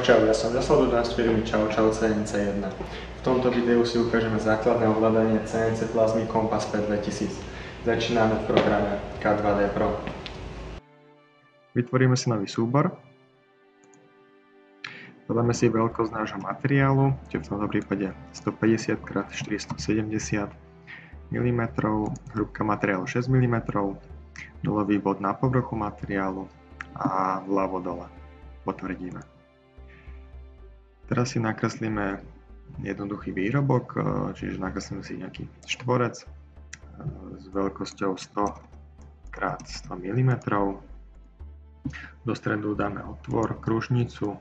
Čau, ja som nasledujúci z firmy Čau CNC1. V tomto videu si ukážeme základné ovládanie CNC plazmy Compass P2000. Začíname v programe K2D Pro. Vytvoríme si nový súbor. Dodáme si veľkosť nášho materiálu, čo v tomto prípade 150 x 470 mm, hrúbka materiálu 6 mm, nulový bod na povrchu materiálu a vľavo dole potvrdíme. Teraz si nakreslíme jednoduchý výrobok, čiže nakreslíme si nejaký štvorec s veľkosťou 100 x 100 mm. Do stredu dáme otvor, kružnicu,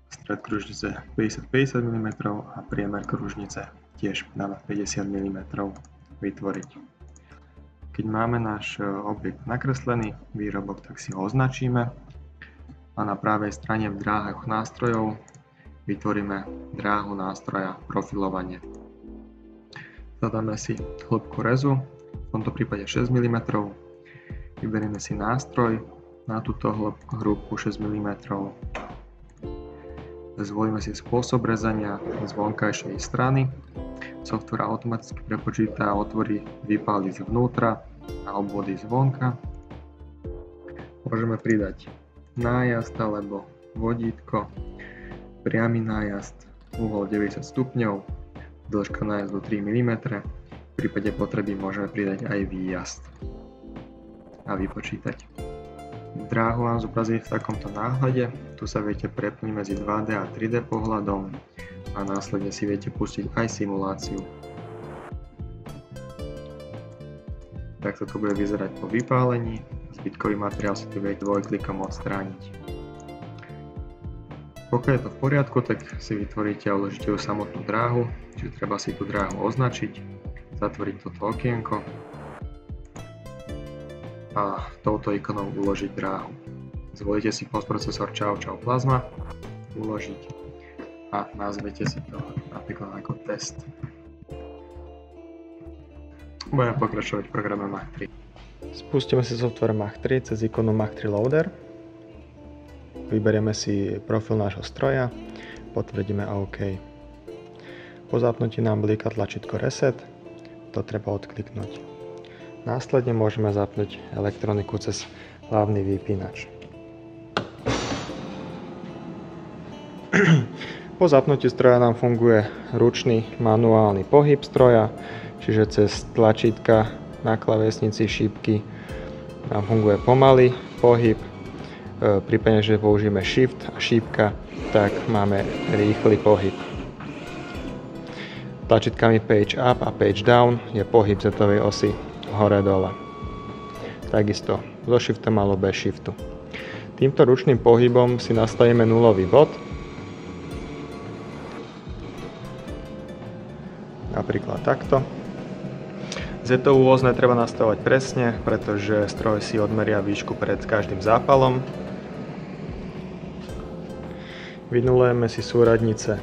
stred kružnice 50-50 mm a priemer kružnice tiež dáme 50 mm vytvoriť. Keď máme náš objekt nakreslený, výrobok, tak si ho označíme a na pravej strane v dráhach nástrojov vytvoríme dráhu nástroja profilovanie. Zadáme si hĺbku rezu, v tomto prípade 6 mm, vyberieme si nástroj na túto hrúbku 6 mm, zvolíme si spôsob rezania z vonkajšej strany, software automaticky prepočíta otvory výpaly zvnútra a obvody zvonka. Môžeme pridať nájazd alebo vodítko, priamy nájazd, uhol 90 stupňov, dĺžka nájazdu 3 mm, v prípade potreby môžeme pridať aj výjazd a vypočítať. Dráhu vám zobrazí v takomto náhľade, tu sa viete prepnúť medzi 2D a 3D pohľadom a následne si viete pustiť aj simuláciu. Takto to bude vyzerať po vypálení. Zbytkový materiál si tu viete dvojklikom odstrániť. Pokiaľ je to v poriadku, tak si vytvoríte a uložíte ju samotnú dráhu, čiže treba si tú dráhu označiť, zatvoriť toto okienko a touto ikonou uložiť dráhu. Zvolíte si postprocesor Čau Plasma, uložiť a nazvete si to napríklad ako test. Budeme pokračovať v programe Mach 3. Spustíme si software Mach 3 cez ikonu Mach 3 Loader. Vyberieme si profil nášho stroja, potvrdíme OK. Po zapnutí nám blíka tlačítko Reset, to treba odkliknúť. Následne môžeme zapnúť elektroniku cez hlavný vypínač. Po zapnutí stroja nám funguje ručný manuálny pohyb stroja, čiže cez tlačítka na klávesnici šípky nám funguje pomalý pohyb. Prípadne, že použijeme Shift a šípka, tak máme rýchly pohyb. Tlačítkami Page Up a Page Down je pohyb zetovej osy hore-dole. Takisto so Shiftom alebo bez Shiftu. Týmto ručným pohybom si nastavíme nulový bod. Napríklad takto. Zetovú os netreba nastavovať presne, pretože stroj si odmeria výšku pred každým zápalom. Vynulujeme si súradnice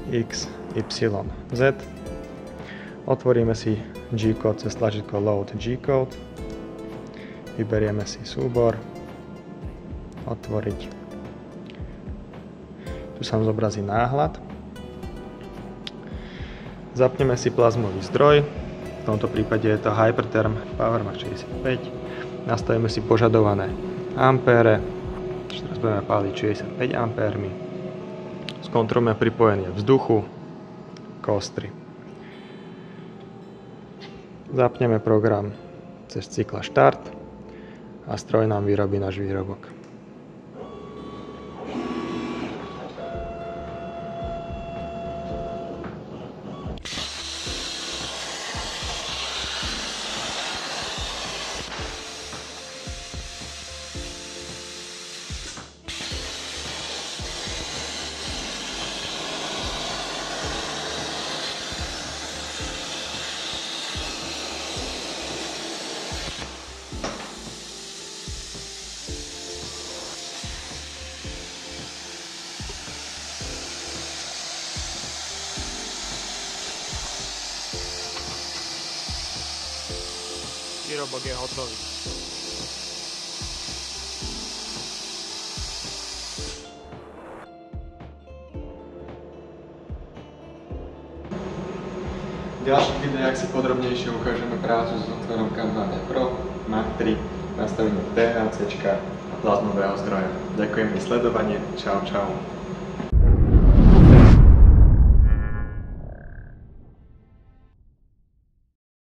X, Y, Z. Otvoríme si G-code cez tlačítko Load G-code. Vyberieme si súbor. Otvoriť. Tu sa nám zobrazí náhľad. Zapneme si plazmový zdroj, v tomto prípade je to Hypertherm PowerMax 65. Nastavíme si požadované ampére, teraz budeme páliť 65 ampérmi. Skontrolujeme pripojenie vzduchu, kostry. Zapneme program cez cykla Štart a stroj nám vyrobí náš výrobok. Výrobok je hotový. V ďalších videách si podrobnejšie ukážeme prácu s softverom CAM 2D Pro, Mach 3, nastavenie THC a plazmového zdroja. Ďakujem za sledovanie. Čau, čau.